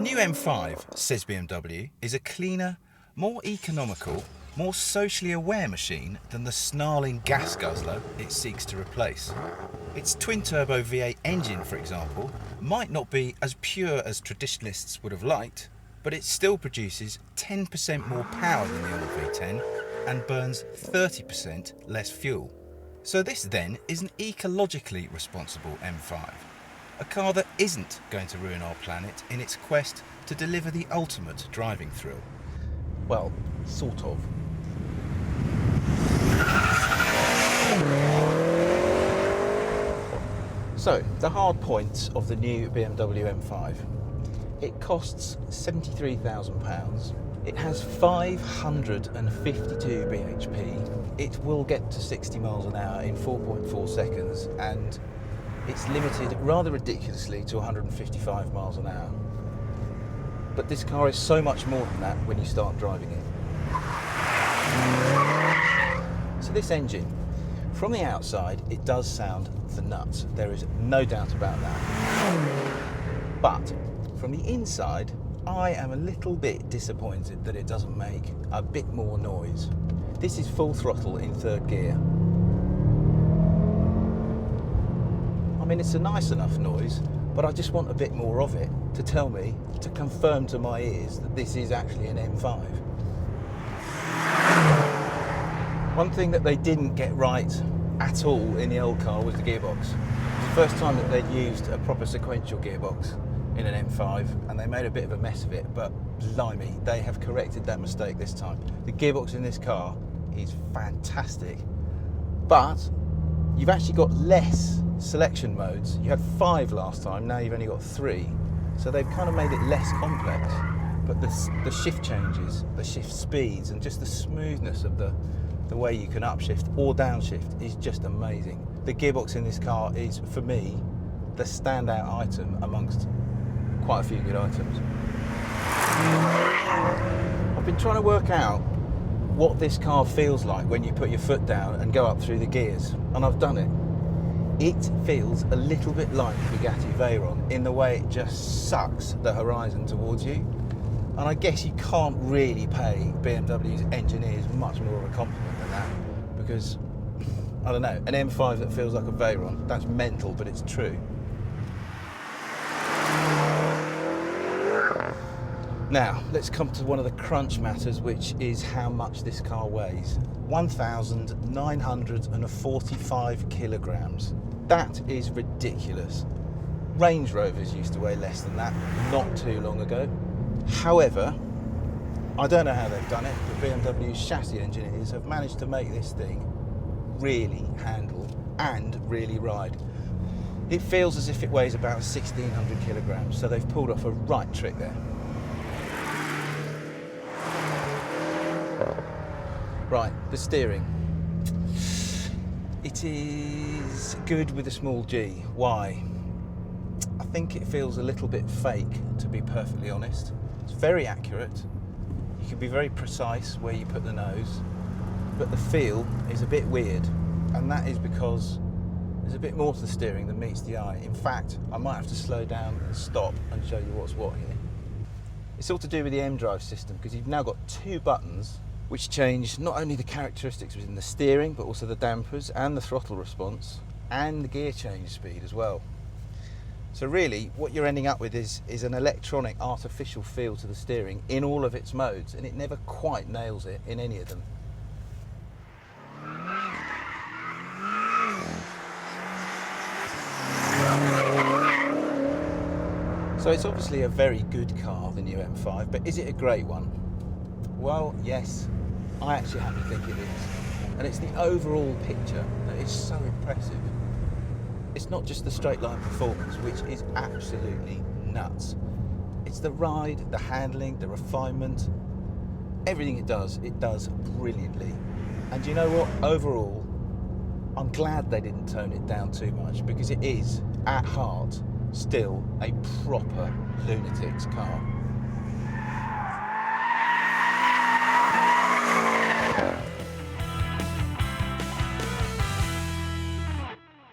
new M5, says BMW, is a cleaner, more economical, more socially aware machine than the snarling gas guzzler it seeks to replace. Its twin-turbo V8 engine, for example, might not be as pure as traditionalists would have liked, but it still produces 10% more power than the old V10 and burns 30% less fuel. So this then is an ecologically responsible M5, a car that isn't going to ruin our planet in its quest to deliver the ultimate driving thrill. Well, sort of. So, the hard points of the new BMW M5. It costs £73,000. It has 552 bhp. It will get to 60 miles an hour in 4.4 seconds, and it's limited rather ridiculously to 155 miles an hour. But this car is so much more than that when you start driving it. So this engine, from the outside, it does sound the nuts. There is no doubt about that. But from the inside, I am a little bit disappointed that it doesn't make a bit more noise. This is full throttle in third gear. I mean, it's a nice enough noise, but I just want a bit more of it to tell me, to confirm to my ears that this is actually an M5. One thing that they didn't get right at all in the old car was the gearbox. It was the first time that they'd used a proper sequential gearbox in an M5, and they made a bit of a mess of it, but blimey, they have corrected that mistake this time. The gearbox in this car is fantastic, but you've actually got less selection modes. You had 5 last time, now you've only got 3. So they've kind of made it less complex, but the shift changes, the shift speeds, and just the smoothness of the way you can upshift or downshift is just amazing. The gearbox in this car is, for me, the standout item amongst quite a few good items. I've been trying to work out what this car feels like when you put your foot down and go up through the gears, and I've done it. It feels a little bit like Bugatti Veyron in the way it just sucks the horizon towards you. And I guess you can't really pay BMW's engineers much more of a compliment than that, because, I don't know, an M5 that feels like a Veyron, that's mental, but it's true. Now, let's come to one of the crunch matters, which is how much this car weighs. 1,945 kilograms. That is ridiculous. Range Rovers used to weigh less than that not too long ago. However, I don't know how they've done it, but BMW's chassis engineers have managed to make this thing really handle and really ride. It feels as if it weighs about 1,600 kilograms, so they've pulled off a right trick there. Right, the steering. It is good with a small g. Why? I think it feels a little bit fake, to be perfectly honest. It's very accurate. You can be very precise where you put the nose, but the feel is a bit weird, and that is because there's a bit more to the steering than meets the eye. In fact, I might have to slow down and stop and show you what's what here. It's all to do with the M-Drive system, because you've now got 2 buttons which change not only the characteristics within the steering, but also the dampers and the throttle response and the gear change speed as well. So really, what you're ending up with is an electronic, artificial feel to the steering in all of its modes, and it never quite nails it in any of them. So it's obviously a very good car, the new M5, but is it a great one? Well, yes, I actually happen to think it is. And it's the overall picture that is so impressive. It's not just the straight line performance, which is absolutely nuts. It's the ride, the handling, the refinement, everything it does brilliantly. And you know what? Overall, I'm glad they didn't tone it down too much, because it is, at heart, still a proper lunatic's car.